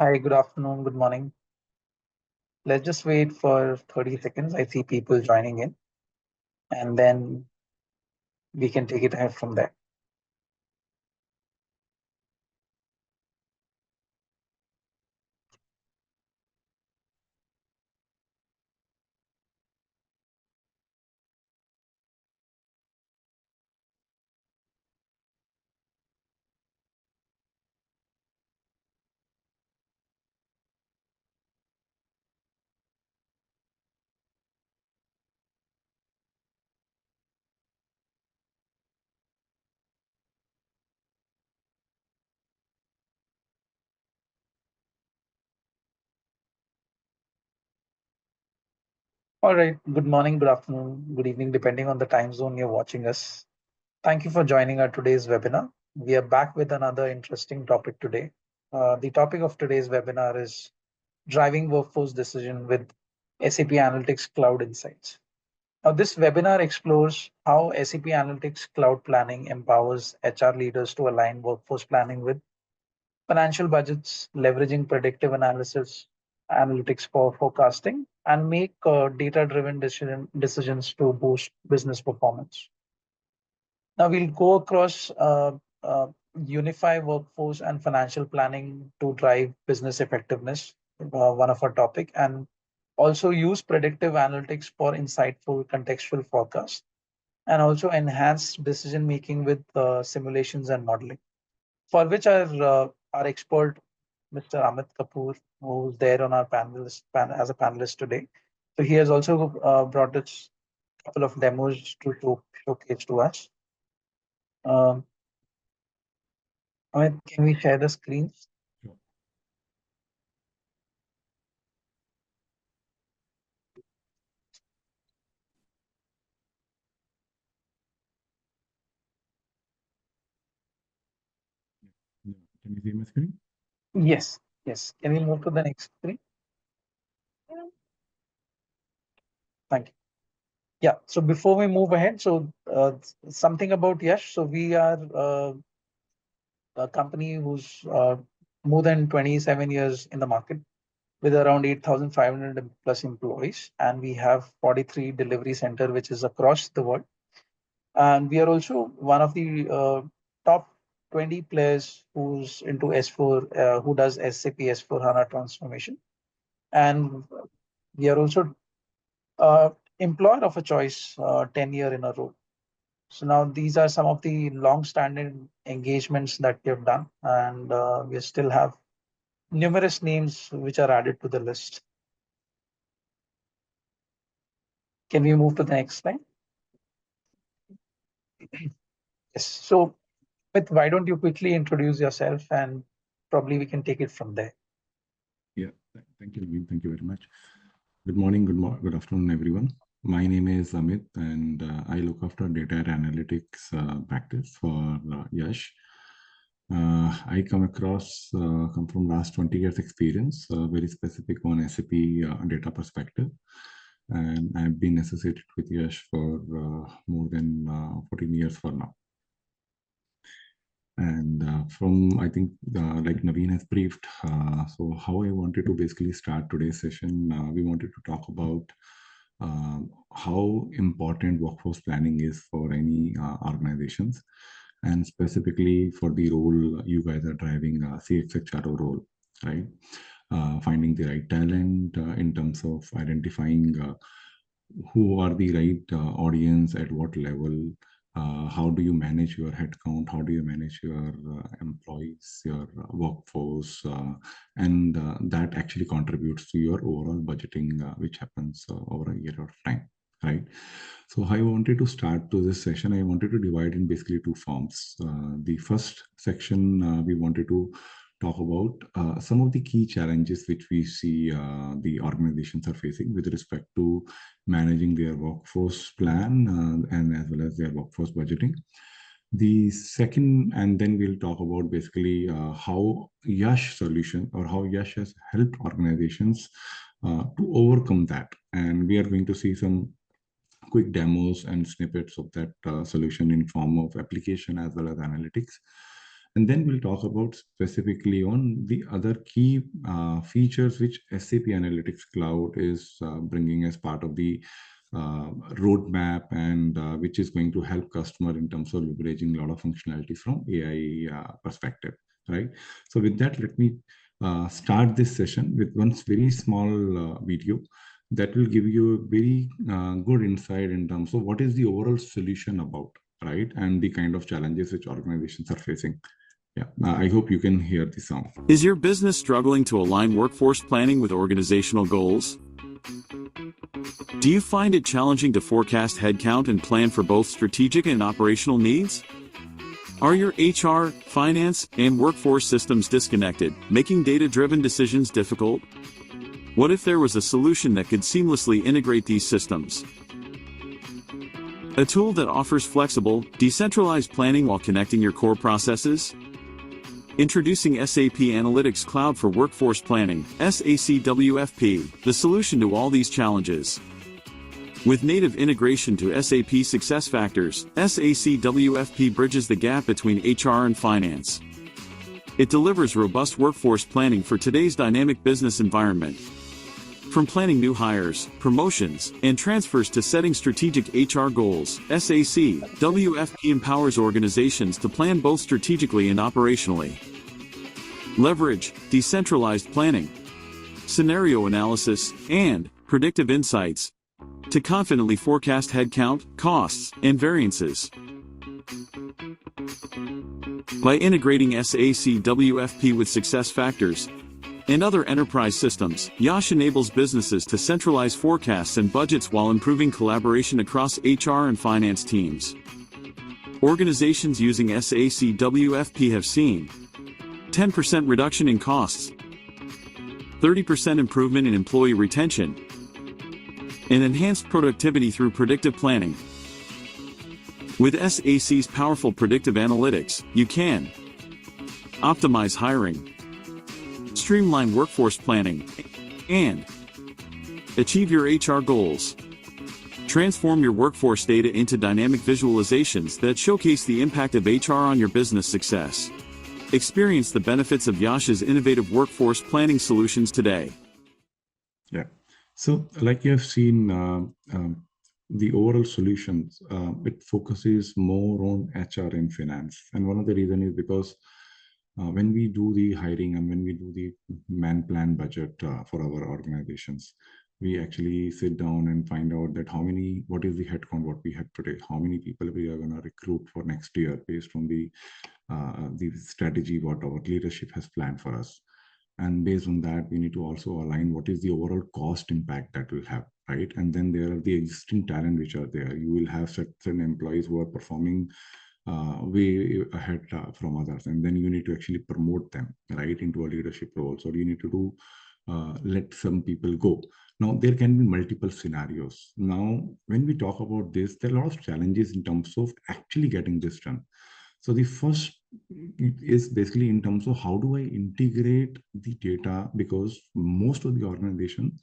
Hi, good afternoon, good morning. Let's just wait for 30 seconds. I see people joining in, and then we can take it ahead from there. All right, good morning, good afternoon, good evening, depending on the time zone you're watching us. Thank you for joining our today's webinar. We are back with another interesting topic today. The topic of today's webinar is driving workforce decision with SAP Analytics Cloud Insights. Now, this webinar explores how SAP Analytics Cloud Planning empowers HR leaders to align workforce planning with financial budgets, leveraging predictive analysis, analytics for forecasting, and make data-driven decisions to boost business performance. Now we'll go across unify workforce and financial planning to drive business effectiveness, one of our topic, and also use predictive analytics for insightful contextual forecast, and also enhance decision making with simulations and modeling, for which our expert, Mr. Amit Kapoor, who's there on our as a panelist today. So he has also brought us a couple of demos to showcase to us. Um, Amit, can we share the screens? Sure. Yeah. Can you see my screen? Yes, yes. Can we move to the next screen? Thank you. Yeah, so before we move ahead, so something about Yash. So we are a company who's more than 27 years in the market with around 8,500 plus employees, and we have 43 delivery center, which is across the world. And we are also one of the top 20 players who's into S4, who does SAP S4 HANA transformation. And we are also employer of a choice 10 year in a row. So now these are some of the long-standing engagements that we have done, and we still have numerous names which are added to the list. Can we move to the next slide? Yes. So, why don't you quickly introduce yourself, and probably we can take it from there. Yeah, thank you, Naveen. Thank you very much. Good morning, good afternoon, everyone. My name is Amit, and I look after data and analytics practice for Yash. I come from last 20 years experience, very specific on SAP data perspective. And I've been associated with Yash for more than 14 years for now. And I think, like Naveen has briefed, so how I wanted to basically start today's session, we wanted to talk about how important workforce planning is for any organizations, and specifically for the role you guys are driving, CXHRO role, right? Finding the right talent in terms of identifying who are the right audience at what level. How do you manage your headcount? How do you manage your employees, your workforce? And that actually contributes to your overall budgeting, which happens over a year of time, right? So I wanted to start to this session. I wanted to divide in basically two forms. The first section, we wanted to talk about some of the key challenges which we see the organizations are facing with respect to managing their workforce plan and as well as their workforce budgeting. The second, and then we'll talk about basically how Yash solution or how Yash has helped organizations to overcome that. And we are going to see some quick demos and snippets of that solution in form of application as well as analytics. And then we'll talk about specifically on the other key features which SAP Analytics Cloud is bringing as part of the roadmap, and which is going to help customer in terms of leveraging a lot of functionality from AI perspective, right? So with that, let me start this session with one very small video that will give you a very good insight in terms of what is the overall solution about, right? And the kind of challenges which organizations are facing. Yeah, I hope you can hear the sound. Is your business struggling to align workforce planning with organizational goals? Do you find it challenging to forecast headcount and plan for both strategic and operational needs? Are your HR, finance, and workforce systems disconnected, making data-driven decisions difficult? What if there was a solution that could seamlessly integrate these systems? A tool that offers flexible, decentralized planning while connecting your core processes? Introducing SAP Analytics Cloud for Workforce Planning, SAC WFP, the solution to all these challenges. With native integration to SAP SuccessFactors, SAC WFP bridges the gap between HR and finance. It delivers robust workforce planning for today's dynamic business environment. From planning new hires, promotions, and transfers to setting strategic HR goals, SAC WFP empowers organizations to plan both strategically and operationally. Leverage decentralized planning, scenario analysis, and predictive insights to confidently forecast headcount, costs, and variances. By integrating SAC WFP with SuccessFactors and other enterprise systems, Yash enables businesses to centralize forecasts and budgets while improving collaboration across HR and finance teams. Organizations using SAC WFP have seen 10% reduction in costs, 30% improvement in employee retention, and enhanced productivity through predictive planning. With SAC's powerful predictive analytics, you can optimize hiring, streamline workforce planning, and achieve your HR goals. Transform your workforce data into dynamic visualizations that showcase the impact of HR on your business success. Experience the benefits of Yash's innovative workforce planning solutions today. Yeah. So, like you have seen, the overall solutions, it focuses more on HR and finance. And one of the reasons is because when we do the hiring and when we do the man plan budget for our organizations, we actually sit down and find out that what is the headcount what we have today, how many people we are going to recruit for next year based on the strategy what our leadership has planned for us. And based on that, we need to also align what is the overall cost impact that will have, right? And then there are the existing talent which are there. You will have certain employees who are performing way ahead from others, and then you need to actually promote them, right, into a leadership role. So you need to do let some people go. Now, there can be multiple scenarios. Now, when we talk about this, there are a lot of challenges in terms of actually getting this done. So the first is basically in terms of how do I integrate the data, because most of the organization,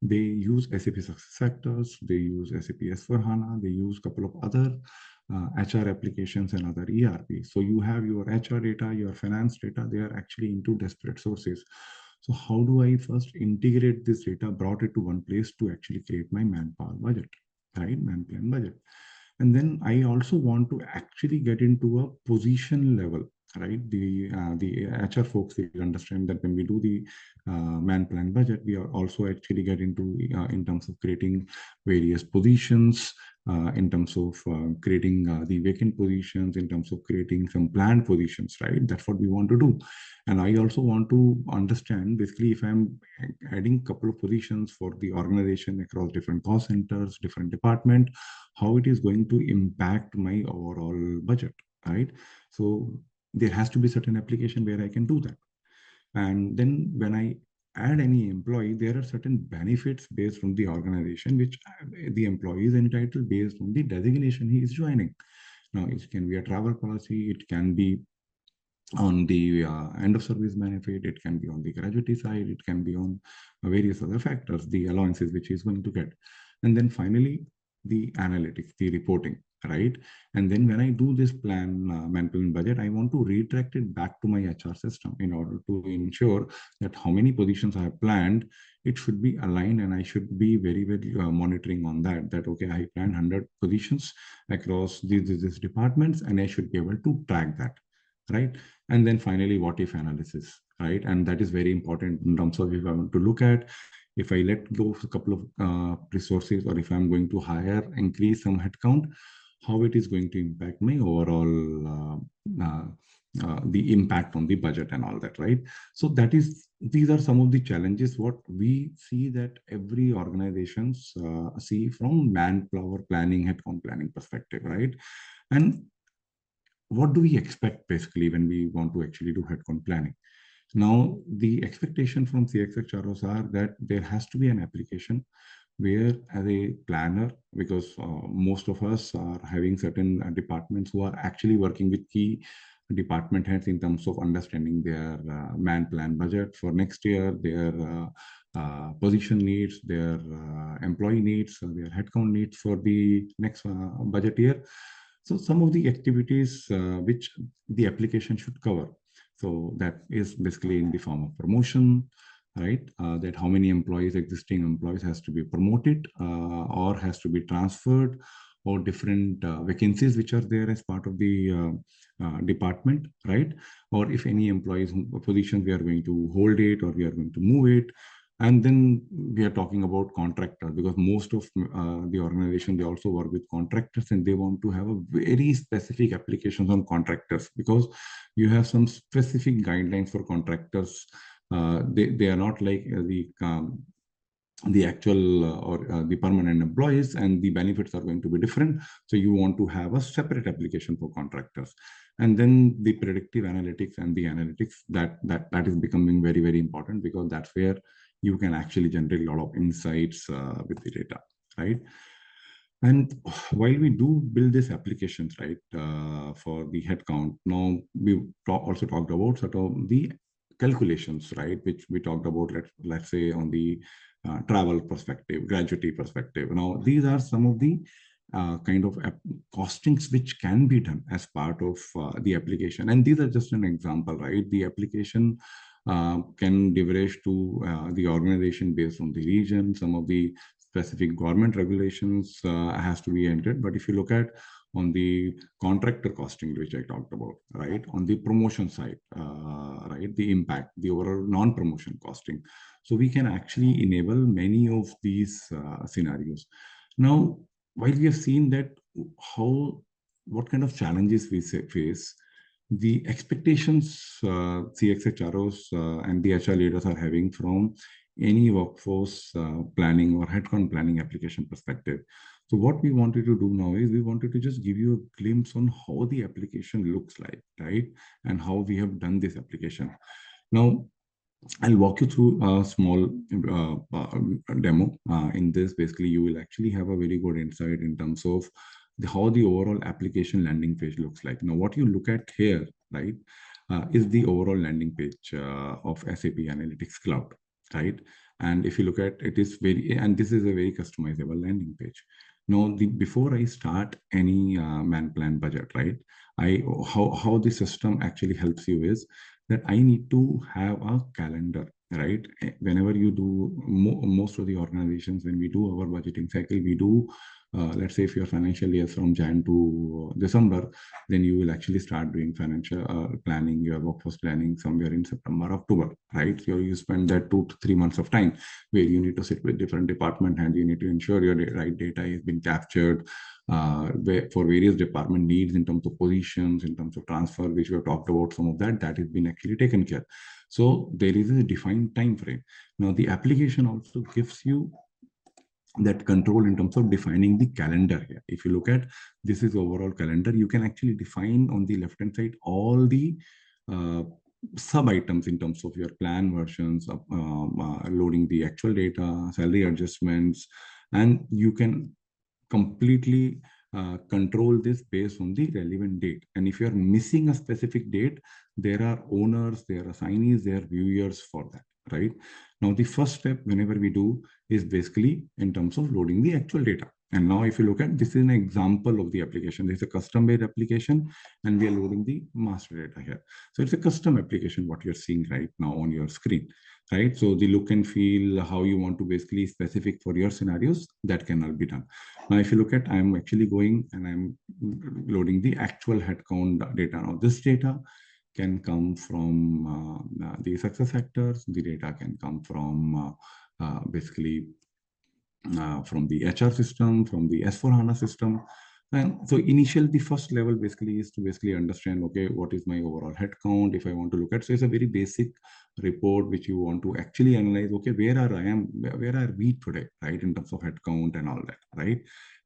they use SAP SuccessFactors, they use SAP S/4HANA, they use a couple of other HR applications and other ERP. So you have your HR data, your finance data, they are actually into disparate sources. So how do I first integrate this data, brought it to one place to actually create my manpower budget, right? Man plan budget. And then I also want to actually get into a position level, right? The HR folks, they understand that when we do the man plan budget, we are also actually get into in terms of creating various positions, in terms of creating the vacant positions, in terms of creating some planned positions, right? That's what we want to do. And I also want to understand, basically, if I'm adding a couple of positions for the organization across different cost centers, different department, how it is going to impact my overall budget, right? So there has to be certain application where I can do that. And then when I add any employee, there are certain benefits based on the organization, which the employee is entitled based on the designation he is joining. Now, it can be a travel policy, it can be on the end of service benefit, it can be on the gratuity side, it can be on various other factors, the allowances which he is going to get. And then finally, the analytics, the reporting, right? And then when I do this man plan budget, I want to redirect it back to my HR system in order to ensure that how many positions I have planned, it should be aligned, and I should be very, very monitoring on that, okay, I planned 100 positions across these departments, and I should be able to track that, right? And then finally, what if analysis, right? And that is very important in terms of if I want to look at, if I let go of a couple of resources, or if I'm going to increase some headcount, how it is going to impact my overall the impact on the budget and all that, right? So these are some of the challenges what we see that every organizations see from manpower planning, headcount planning perspective, right? And what do we expect basically when we want to actually do headcount planning? Now, the expectation from CXHROs are that there has to be an application where, as a planner, because most of us are having certain departments who are actually working with key department heads in terms of understanding their man plan budget for next year, their position needs, their employee needs, their headcount needs for the next budget year. So some of the activities which the application should cover. So that is basically in the form of promotion, right? That how many existing employees has to be promoted or has to be transferred, or different vacancies which are there as part of the department, right? Or if any employees positions, we are going to hold it or we are going to move it. And then we are talking about contractors, because most of the organization, they also work with contractors, and they want to have a very specific applications on contractors, because you have some specific guidelines for contractors. They are not like the actual or the permanent employees, and the benefits are going to be different. So you want to have a separate application for contractors. And then the predictive analytics and the analytics, that is becoming very, very important, because that's where you can actually generate a lot of insights with the data, right? And while we do build these applications, right, for the headcount, now we also talked about sort of the calculations, right, which we talked about, let's say on the travel perspective, gratuity perspective. Now, these are some of the kind of costings which can be done as part of the application. And these are just an example, right? The application can diverge to the organization based on the region. Some of the specific government regulations has to be entered. But if you look at on the contractor costing, which I talked about, right, on the promotion side, right, the impact, the overall non-promotion costing. So we can actually enable many of these scenarios. Now, while we have seen that what kind of challenges we face, the expectations CXHROs and the HR leaders are having from any workforce planning or headcount planning application perspective. So what we wanted to do now is we wanted to just give you a glimpse on how the application looks like, right? And how we have done this application. Now, I'll walk you through a small demo. In this, basically, you will actually have a very good insight in terms of how the overall application landing page looks like. Now, what you look at here, right, is the overall landing page of SAP Analytics Cloud, right? And if you look at it, is and this is a very customizable landing page. Now, before I start any man plan budget, right, how the system actually helps you is that I need to have a calendar, right? Whenever you do, most of the organizations, when we do our budgeting cycle, we do, let's say if your financial year is from Jan to December, then you will actually start doing financial planning, your workforce planning somewhere in September, October, right? So you spend that 2 to 3 months of time where you need to sit with different department and you need to ensure your right data is being captured, for various department needs in terms of positions, in terms of transfer, which we have talked about, some of that has been actually taken care. So there is a defined time frame. Now the application also gives you that control in terms of defining the calendar here. If you look at this is overall calendar, you can actually define on the left hand side all the sub items in terms of your plan versions, loading the actual data, salary adjustments, and you can completely control this based on the relevant date. And if you are missing a specific date, there are owners, there are assignees, there are viewers for that, right? Now, the first step whenever we do is basically in terms of loading the actual data, And now if you look at, this is an example of the application. This is a custom-made application, and we are loading the master data here. So it's a custom application, what you're seeing right now on your screen, right? So the look and feel, how you want to basically specific for your scenarios, that can all be done. Now, if you look at, I'm actually going and I'm loading the actual headcount data. Now, this data can come from the success factors. The data can come from basically from the HR system, from the S4HANA system. And so initial, the first level basically is to basically understand, okay, what is my overall headcount if I want to look at. So it's a very basic report which you want to actually analyze, okay, where are we today, right, in terms of headcount and all that, right?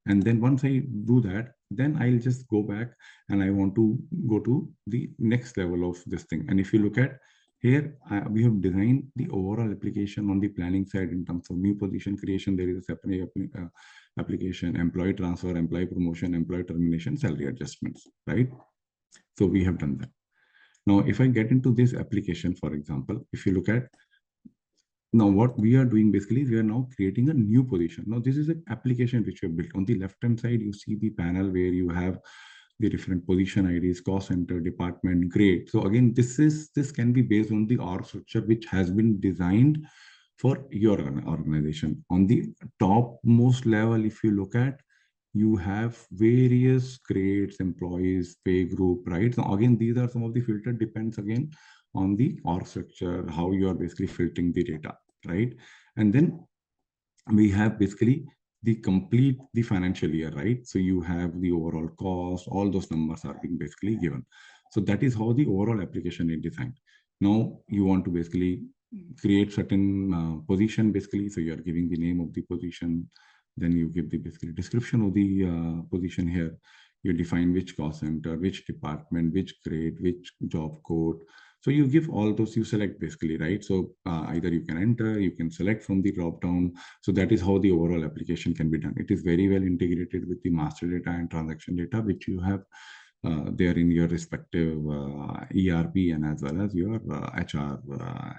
And then once I do that, then I'll just go back and I want to go to the next level of this thing. And if you look at here, we have designed the overall application on the planning side in terms of new position creation. There is a separate application, employee transfer, employee promotion, employee termination, salary adjustments, right? So we have done that. Now, if I get into this application, for example, if you look at, now what we are doing basically, we are now creating a new position. Now, this is an application which we have built. On the left-hand side, you see the panel where you have the different position IDs, cost center, department, grade. So again, this can be based on the org structure which has been designed for your organization. On the topmost level, if you look at, you have various grades, employees, pay group, right? So again, these are some of the filter, depends again on the org structure, how you are basically filtering the data, right? And then we have basically the financial year, right? So you have the overall cost, all those numbers are being basically given. So that is how the overall application is designed. Now you want to basically create certain position basically. So you are giving the name of the position, then you give the basically description of the position here. You define which cost center, which department, which grade, which job code. So you give all those, you select basically, right? So either you can enter, you can select from the drop down. So that is how the overall application can be done. It is very well integrated with the master data and transaction data, which you have there in your respective ERP and as well as your HR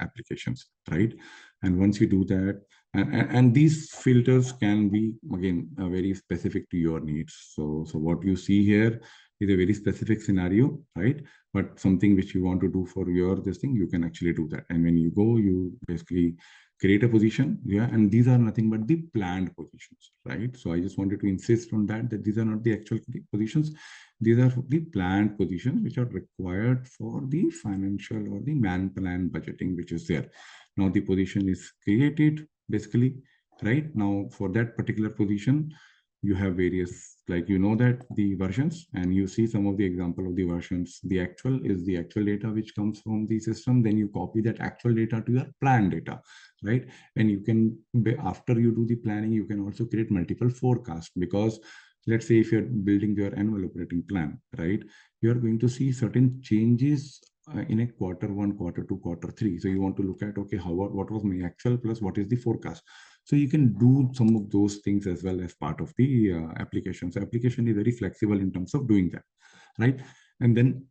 applications, right? And once you do that, and these filters can be, again, very specific to your needs. So what you see here is a very specific scenario, right? But something which you want to do for your this thing, you can actually do that. And when you go, you basically create a position, yeah, and these are nothing but the planned positions, right? So I just wanted to insist on that these are not the actual positions. These are the planned positions which are required for the financial or the man plan budgeting, which is there. Now the position is created basically, right? Now for that particular position, you have various, like, you know, that the versions, and you see some of the example of the versions. The actual is the actual data which comes from the system. Then you copy that actual data to your plan data, right? And you can, after you do the planning, you can also create multiple forecasts, because let's say if you're building your annual operating plan, right, you're going to see certain changes in a quarter one, quarter two, quarter three. So you want to look at, okay, what was my actual plus what is the forecast. So you can do some of those things as well as part of the application. So application is very flexible in terms of doing that, right? And then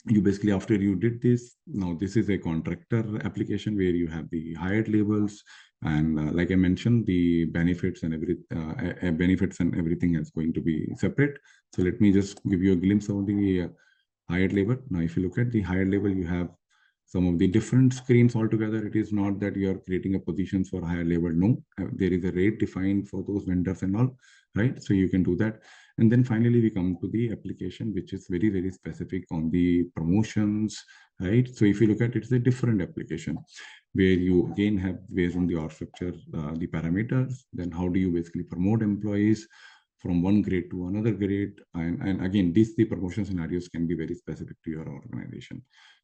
you basically, after you did this, now this is a contractor application where you have the hired labels, and like I mentioned, the benefits and everything is going to be separate. So let me just give you a glimpse of the hired label. Now, if you look at the hired label, you have some of the different screens altogether. It is not that you are creating a positions for higher label. No, there is a rate defined for those vendors and all, right? So you can do that. And then finally, we come to the application, which is very, very specific on the promotions, right? So if you look at it, it's a different application where you again have, based on the org structure, the parameters. Then how do you basically promote employees from one grade to another grade? And again, the promotion scenarios can be very specific to your organization.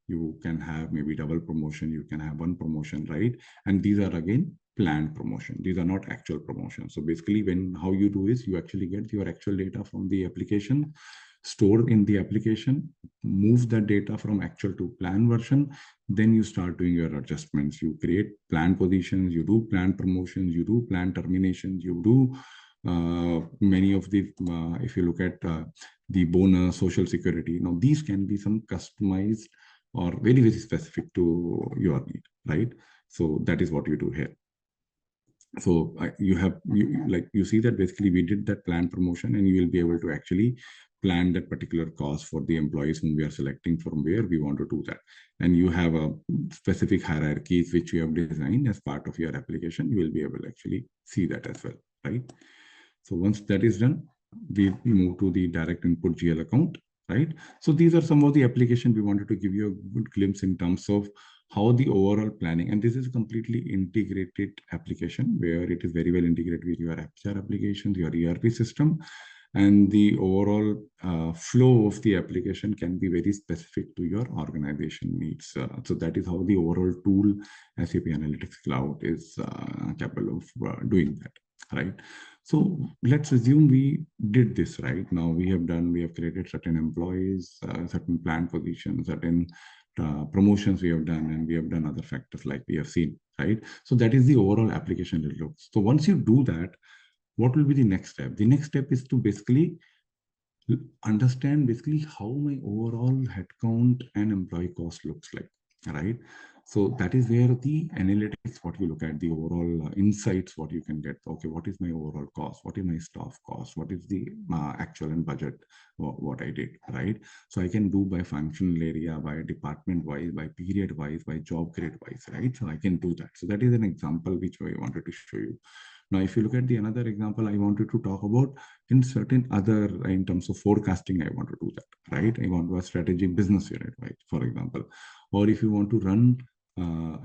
You can have maybe double promotion, you can have one promotion, right? And these are again planned promotion. These are not actual promotions. So basically, how you do is you actually get your actual data from the application, stored in the application, move that data from actual to plan version. Then you start doing your adjustments. You create plan positions, you do plan promotions, you do plan terminations, you do many of the, if you look at the bonus, social security, now these can be some customized or very, very specific to your need, right? So that is what you do here. So you see that basically we did that plan promotion, and you will be able to actually plan that particular cost for the employees whom we are selecting from where we want to do that. And you have a specific hierarchies which you have designed as part of your application. You will be able to actually see that as well, right? So once that is done, we move to the direct input GL account, right? So these are some of the application we wanted to give you a good glimpse in terms of how the overall planning, and this is a completely integrated application where it is very well integrated with your HR applications, your ERP system, and the overall flow of the application can be very specific to your organization needs. So that is how the overall tool SAP Analytics Cloud is capable of doing that, right? So let's assume we did this right. Now we have created certain employees, certain planned positions, certain promotions we have done, and we have done other factors like we have seen, right? So that is the overall application it looks. So once you do that, what will be the next step? The next step is to basically understand basically how my overall headcount and employee cost looks like, right? So that is where the analytics, what you look at, the overall insights, what you can get. Okay, what is my overall cost? What is my staff cost? What is the actual and budget, what I did, right? So I can do by functional area, by department wise, by period wise, by job grade wise, right? So I can do that. So that is an example which I wanted to show you. Now, if you look at the another example, I wanted to talk about in certain other, in terms of forecasting, I want to do that, right? I want to have strategy business unit, right? For example, or if you want to run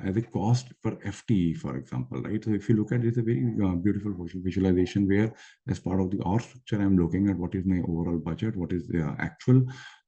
as a cost per FTE, for example, right? So if you look at it, it's a very beautiful visualization where as part of the org structure, I'm looking at what is my overall budget, what is the actual,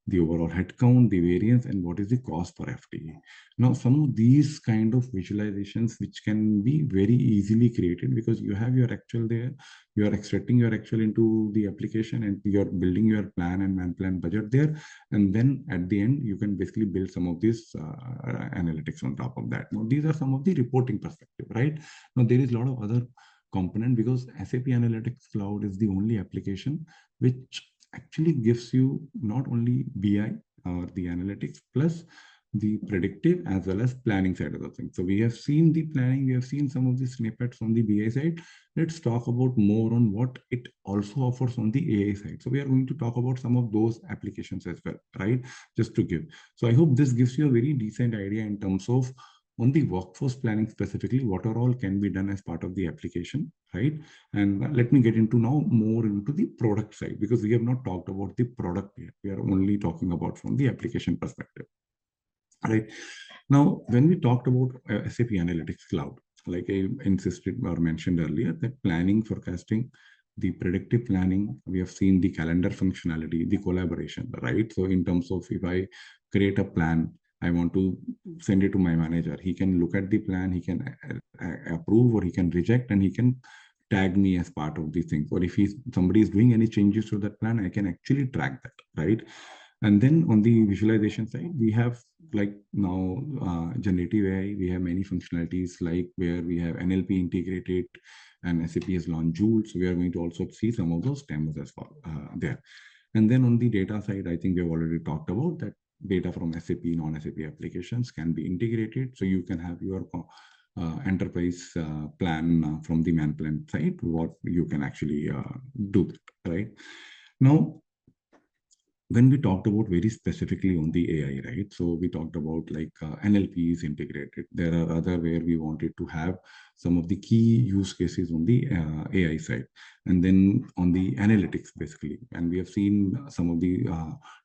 the overall headcount, the variance, and what is the cost per FTE. Now, some of these kind of visualizations, which can be very easily created because you have your actual there, you are extracting your actual into the application, and you're building your plan and man plan budget there. And then at the end, you can basically build some of these analytics on top of that. Now, these are some of the reporting perspective, right? Now, there is a lot of other component because SAP Analytics Cloud is the only application which actually gives you not only BI or the analytics plus the predictive as well as planning side of the thing. So we have seen the planning, we have seen some of the snippets on the BI side. Let's talk about more on what it also offers on the AI side. So we are going to talk about some of those applications as well, right? Just to give. So I hope this gives you a very decent idea in terms of on the workforce planning specifically, what are all can be done as part of the application, right? And let me get into now more into the product side because we have not talked about the product yet. We are only talking about from the application perspective. Right. Now, when we talked about SAP Analytics Cloud, like I insisted or mentioned earlier, that planning, forecasting, the predictive planning, we have seen the calendar functionality, the collaboration, right? So in terms of if I create a plan, I want to send it to my manager. He can look at the plan, he can approve or he can reject, and he can tag me as part of these things. Or if somebody is doing any changes to that plan, I can actually track that, right? And then on the visualization side, we have like now generative AI, we have many functionalities like where we have NLP integrated and SAP has launched Joule. So we are going to also see some of those demos as well there. And then on the data side, I think we have already talked about that data from SAP, non-SAP applications can be integrated. So you can have your enterprise plan from the man plan side, what you can actually do that, right? Now, when we talked about very specifically on the AI, right? So we talked about like NLP is integrated. There are other where we wanted to have some of the key use cases on the AI side, and then on the analytics basically. And we have seen some of the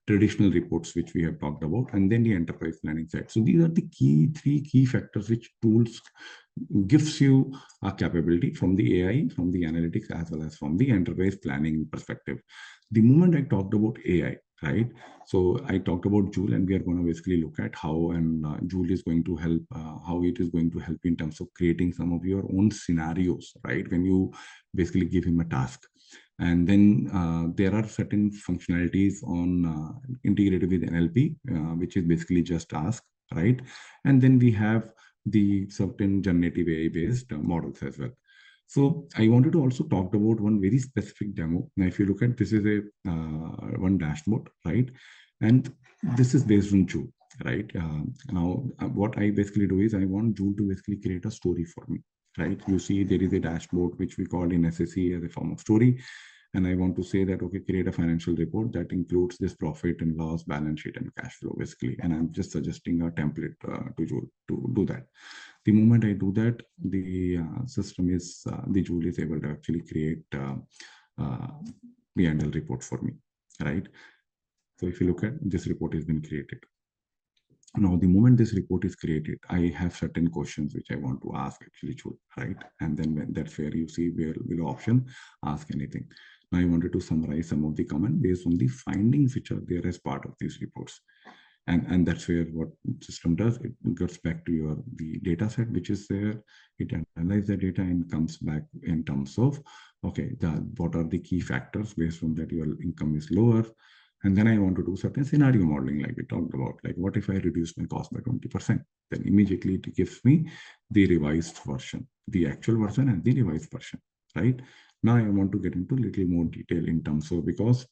traditional reports which we have talked about, and then the enterprise planning side. So these are the three key factors which tools gives you a capability from the AI, from the analytics, as well as from the enterprise planning perspective. The moment I talked about AI, right? So I talked about Joule, and we are going to basically look at how and Joule is going to help, how it is going to help in terms of creating some of your own scenarios, right? When you basically give him a task. And then there are certain functionalities on integrated with NLP, which is basically just ask, right? And then we have the certain generative AI-based models as well. So I wanted to also talk about one very specific demo. Now, if you look at this is a one dashboard, right? And this is based on Joule, right? Now, what I basically do is I want Joule to basically create a story for me, right? You see there is a dashboard which we call in SAC as a form of story. And I want to say that, okay, create a financial report that includes this profit and loss, balance sheet, and cash flow, basically. And I'm just suggesting a template to do that. The moment I do that, the system is, the Joule is able to actually create uh, the annual report for me, right? So if you look at this report has been created. Now, the moment this report is created, I have certain questions which I want to ask actually, right? And then when that's where you see where below option, ask anything. Now, I wanted to summarize some of the comment based on the findings which are there as part of these reports. And that's where what system does, it gets back to your the data set which is there, it analyzes the data and comes back in terms of, okay, what are the key factors based on that your income is lower. And then I want to do certain scenario modeling like we talked about, like what if I reduce my cost by 20%? Then immediately it gives me the revised version, the actual version and the revised version, right? Now I want to get into a little more detail in terms of, because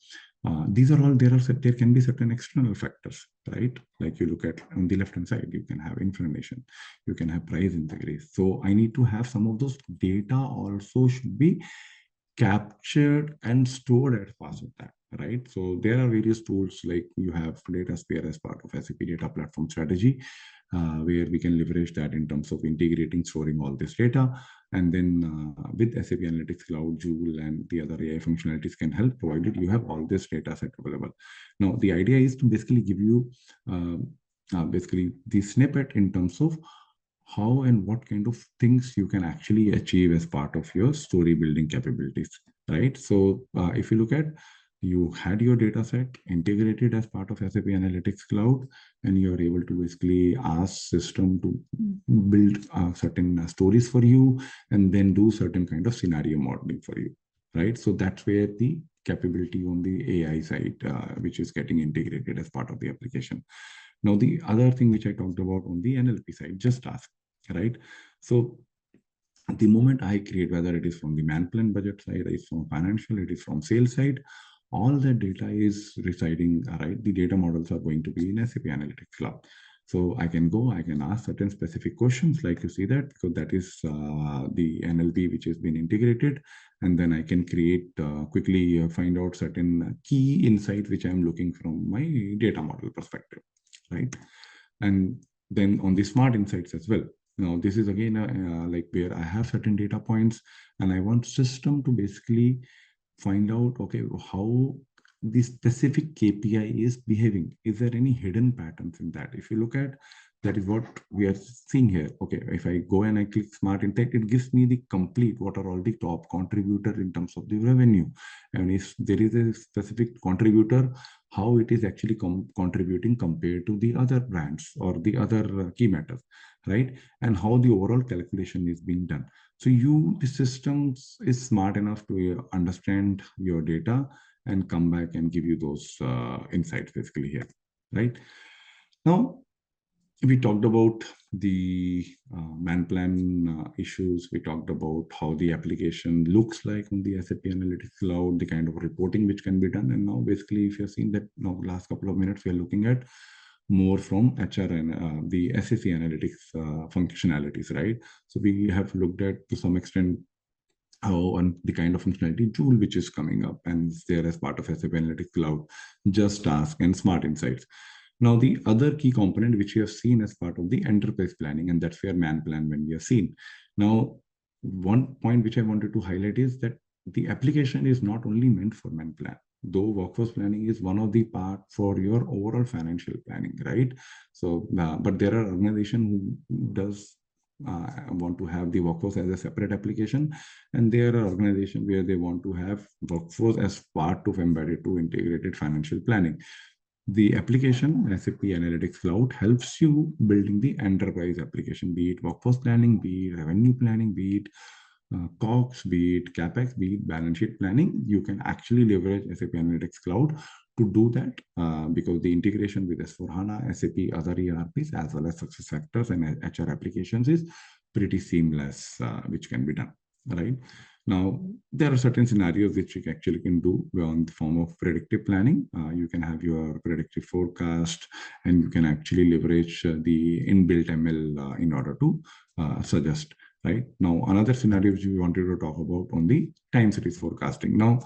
these are all, there can be certain external factors, right? Like you look at on the left hand side, you can have inflation, you can have price increase. So I need to have some of those data also should be captured and stored as part of that, right? So there are various tools like you have DataSphere as part of SAP Data Platform Strategy, where we can leverage that in terms of integrating, storing all this data. And then with SAP Analytics Cloud, Joule, and the other AI functionalities can help, provided you have all this data set available. Now, the idea is to basically give you basically the snippet in terms of how and what kind of things you can actually achieve as part of your story building capabilities, right? So if you look at, you had your data set integrated as part of SAP Analytics Cloud, and you are able to basically ask system to build certain stories for you, and then do certain kind of scenario modeling for you, right? So that's where the capability on the AI side, which is getting integrated as part of the application. Now, the other thing which I talked about on the NLP side, just ask, right? So the moment I create, whether it is from the man plan budget side, it is from financial, it is from sales side, all the data is residing, right? The data models are going to be in SAP Analytics Cloud. So I can go, I can ask certain specific questions, like you see that, because that is the NLP which has been integrated. And then I can create, quickly find out certain key insights which I'm looking from my data model perspective, right? And then on the smart insights as well. Now, this is again like where I have certain data points and I want system to basically find out, okay, how the specific KPI is behaving. Is there any hidden patterns in that? If you look at, that is what we are seeing here. Okay, if I go and I click smart insight, it gives me the complete, what are all the top contributor in terms of the revenue. And if there is a specific contributor, how it is actually contributing compared to the other brands or the other key matters, right? And how the overall calculation is being done. So the systems is smart enough to understand your data and come back and give you those insights basically here, right? Now, we talked about the man plan issues. We talked about how the application looks like on the SAP Analytics Cloud, the kind of reporting which can be done. And now basically, if you've seen that now last couple of minutes, we are looking at more from HR and the SAC Analytics functionalities, right? So we have looked at to some extent how and the kind of functionality tool which is coming up and is there as part of SAP Analytics Cloud, Just Ask and Smart Insights. Now, the other key component which we have seen as part of the enterprise planning, and that's where man plan when we have seen. Now, one point which I wanted to highlight is that the application is not only meant for man plan, though workforce planning is one of the part for your overall financial planning, right? So, but there are organizations who does want to have the workforce as a separate application, and there are organizations where they want to have workforce as part of embedded to integrated financial planning. The application SAP Analytics Cloud helps you building the enterprise application, be it workforce planning, be it revenue planning, be it COGS, be it CapEx, be it balance sheet planning. You can actually leverage SAP Analytics Cloud to do that because the integration with S4HANA, SAP, other ERPs, as well as SuccessFactors and HR applications is pretty seamless, which can be done, right? Now, there are certain scenarios which you actually can do on the form of predictive planning. You can have your predictive forecast, and you can actually leverage the inbuilt ML in order to suggest. right? Now, another scenario which we wanted to talk about on the time series forecasting. Now,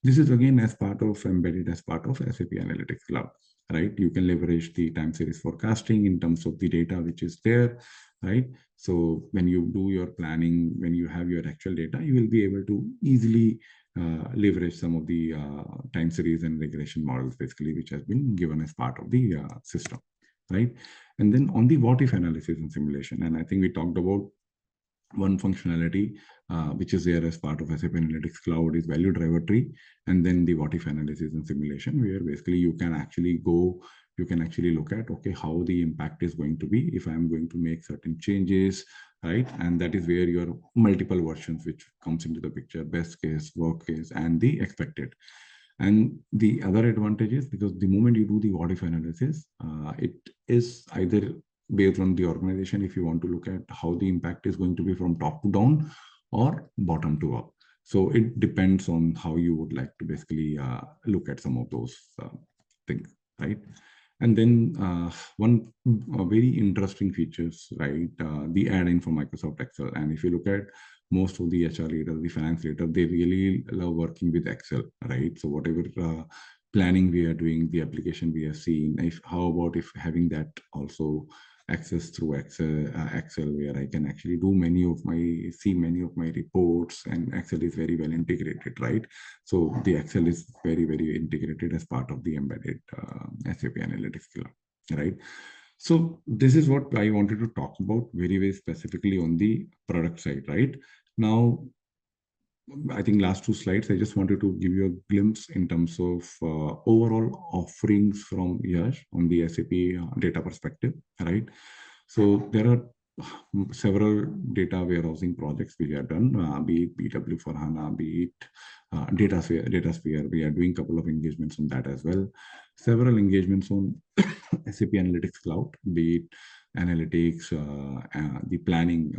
this is again as part of embedded as part of SAP Analytics Cloud, right? You can leverage the time series forecasting in terms of the data which is there, right? So when you do your planning, when you have your actual data, you will be able to easily leverage some of the time series and regression models, basically, which has been given as part of the system, right? And then on the what if analysis and simulation, and I think we talked about one functionality which is there as part of SAP Analytics Cloud is value driver tree, and then the what if analysis and simulation, where basically you can actually look at, okay, how the impact is going to be if I'm going to make certain changes, right? And that is where your multiple versions which comes into the picture, best case, worst case, and the expected. And the other advantage is, because the moment you do the what if analysis, it is either based on the organization, if you want to look at how the impact is going to be from top to down or bottom to up. So it depends on how you would like to basically look at some of those things, right? And then one very interesting features, right? The add-in for Microsoft Excel. And if you look at most of the HR leaders, the finance leaders, they really love working with Excel, right? So whatever planning we are doing, the application we have seen, how about if having that also access through Excel, where I can actually do see many of my reports, and Excel is very well integrated, right? So the Excel is very, very integrated as part of the embedded SAP Analytics Cloud, right? So this is what I wanted to talk about very, very specifically on the product side, right? Now, I think last two slides, I just wanted to give you a glimpse in terms of overall offerings from Yash on the SAP data perspective, right? So there are several data warehousing projects we have done, be it BW for HANA, be it DataSphere. We are doing a couple of engagements on that as well. Several engagements on SAP Analytics Cloud, be it analytics, the planning.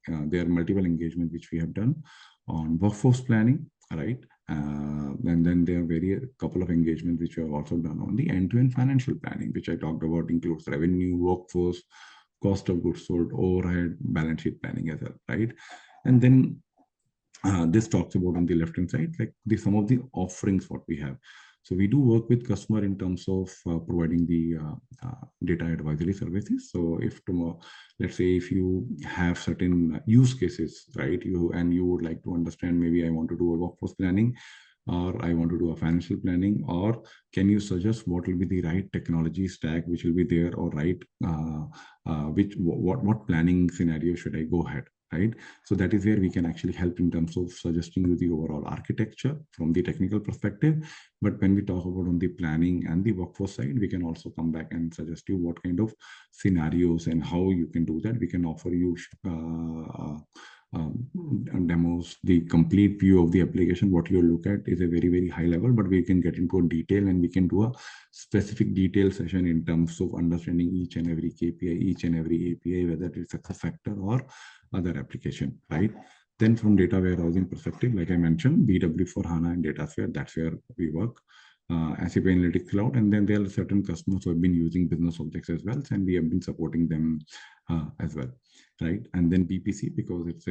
There are multiple engagements which we have done on workforce planning, right? And then there are couple of engagements which we have also done on the end-to-end financial planning, which I talked about, includes revenue, workforce, cost of goods sold, overhead, balance sheet planning as well, right? And then this talks about on the left-hand side, like some of the offerings what we have. So we do work with customer in terms of providing the data advisory services. So if tomorrow, let's say if you have certain use cases, right, you would like to understand, maybe I want to do a workforce planning, or I want to do a financial planning, or can you suggest what will be the right technology stack which will be there, or right, what planning scenario should I go ahead, right? So that is where we can actually help in terms of suggesting you the overall architecture from the technical perspective. But when we talk about on the planning and the workforce side, we can also come back and suggest you what kind of scenarios and how you can do that. We can offer you demos, the complete view of the application. What you look at is a very, very high level, but we can get into a detail, and we can do a specific detail session in terms of understanding each and every KPI, each and every API, whether it's success factor or other application, right? Then from data warehousing perspective, like I mentioned, BW for HANA and DataSphere, that's where we work. SAP Analytics Cloud, and then there are certain customers who have been using business objects as well, and we have been supporting them as well, right? And then BPC, because it's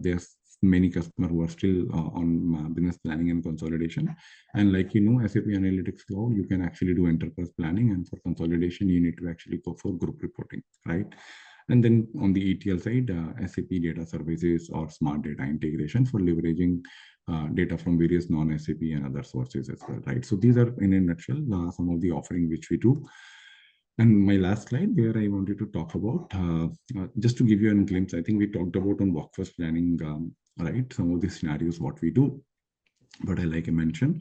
there's many customers who are still on business planning and consolidation. And like, SAP Analytics Cloud, you can actually do enterprise planning, and for consolidation, you need to actually go for group reporting, right? And then on the ETL side, SAP data services or smart data integration for leveraging data from various non-SAP and other sources as well, right? So these are, in a nutshell, some of the offering which we do. And my last slide, where I wanted to talk about, just to give you a glimpse, I think we talked about on workforce planning, right? Some of the scenarios, what we do. But like I mentioned,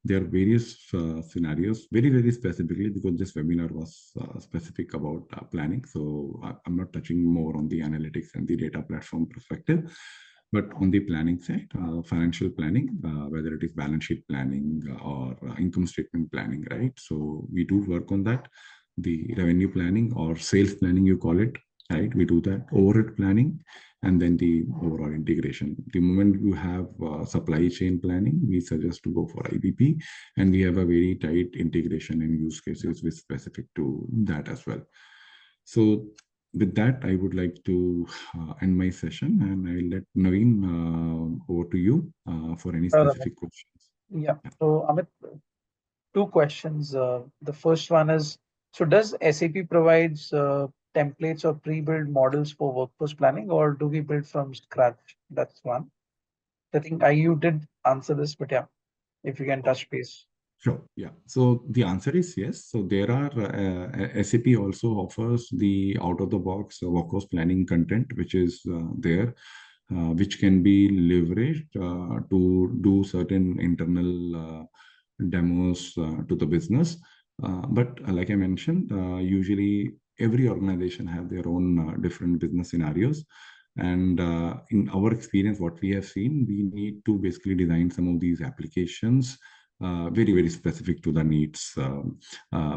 there are various scenarios, very, very specifically, because this webinar was specific about planning. So I'm not touching more on the analytics and the data platform perspective. But on the planning side, financial planning, whether it is balance sheet planning or income statement planning, right? So we do work on that. The revenue planning or sales planning, you call it, right? We do that. Overhead planning, and then the overall integration. The moment you have supply chain planning, we suggest to go for IBP, and we have a very tight integration and use cases with specific to that as well. So with that, I would like to end my session, and I'll let Naveen over to you for any Amit. specific questions. Yeah. Yeah. So, Amit, two questions. The first one is, so does SAP provides templates or pre-built models for workforce planning, or do we build from scratch? That's one. I think you did answer this, but yeah, if you can touch base. Sure. Yeah. So the answer is yes. So there are SAP also offers the out-of-the-box workforce planning content, which is there, which can be leveraged to do certain internal demos to the business. But like I mentioned, usually every organization have their own different business scenarios. And in our experience, what we have seen, we need to basically design some of these applications very, very specific to the needs,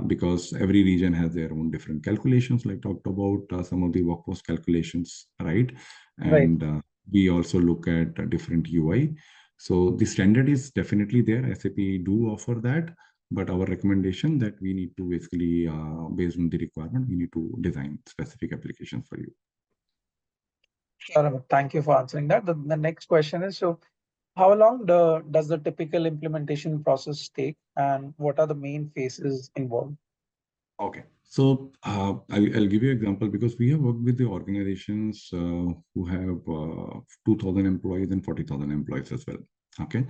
because every region has their own different calculations, like talked about some of the workforce calculations, right? Right. And we also look at different UI. So the standard is definitely there. SAP do offer that, but our recommendation that we need to basically, based on the requirement, we need to design specific applications for you. Sure, Amit. Thank you for answering that. The next question is, so how long does the typical implementation process take, and what are the main phases involved? Okay, so I'll give you an example, because we have worked with the organizations who have 2,000 employees and 40,000 employees as well. Okay,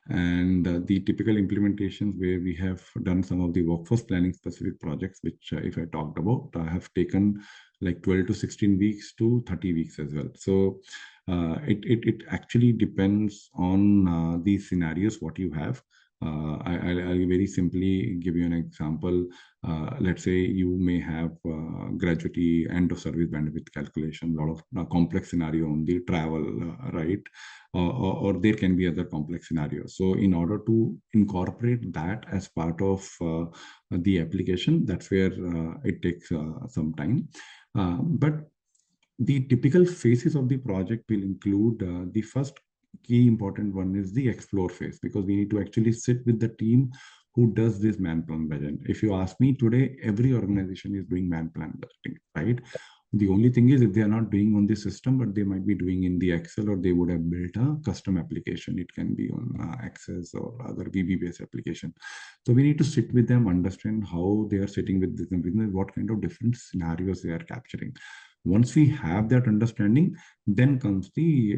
and the typical implementations where we have done some of the workforce planning specific projects, which if I talked about, have taken like 12 to 16 weeks to 30 weeks as well. So it actually depends on the scenarios what you have. I'll very simply give you an example. Let's say you may have gratuity end of service bandwidth calculation, a lot of complex scenario on the travel, right? Or there can be other complex scenarios. So in order to incorporate that as part of the application, that's where it takes some time. But the typical phases of the project will include the first key important one is the explore phase, because we need to actually sit with the team who does this man plan budget. If you ask me today, every organization is doing man plan budgeting, right? The only thing is, if they are not doing on the system, but they might be doing in the Excel, or they would have built a custom application. It can be on Access or other VB-based application. So we need to sit with them, understand how they are sitting with this business, what kind of different scenarios they are capturing. Once we have that understanding, then comes the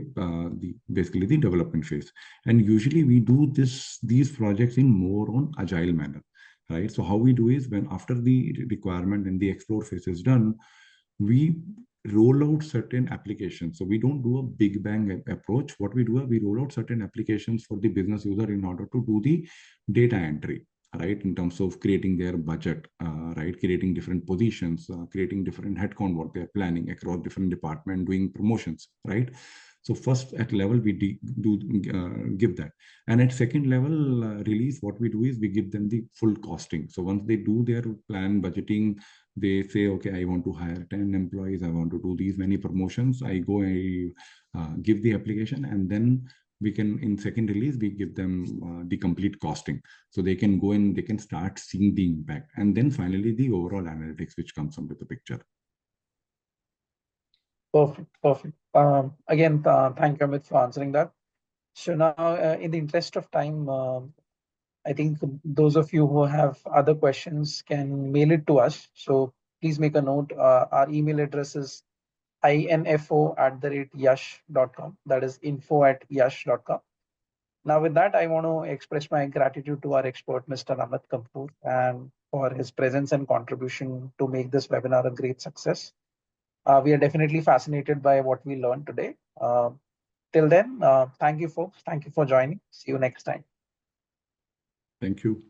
basically the development phase. And usually we do these projects in more on agile manner, right? So how we do is, when after the requirement and the explore phase is done, we roll out certain applications. So we don't do a big bang approach. What we do is, we roll out certain applications for the business user in order to do the data entry, right? In terms of creating their budget, right? Creating different positions, creating different headcount, what they're planning across different departments, doing promotions, right? So first at level, we give that. And at second level release, what we do is we give them the full costing. So once they do their plan budgeting, they say, okay, I want to hire 10 employees, I want to do these many promotions. I go, I give the application, and then we can, in second release, we give them the complete costing. So they can go and they can start seeing the impact. And then finally, the overall analytics, which comes into the picture. Perfect, perfect. Again, thank you, Amit, for answering that. So now, in the interest of time, I think those of you who have other questions can mail it to us. So please make a note. Our email address is info@yash.com. That is info@yash.com. Now, with that, I want to express my gratitude to our expert, Mr. Amit Kapoor, and for his presence and contribution to make this webinar a great success. We are definitely fascinated by what we learned today. Till then, thank you, folks. Thank you for joining. See you next time. Thank you.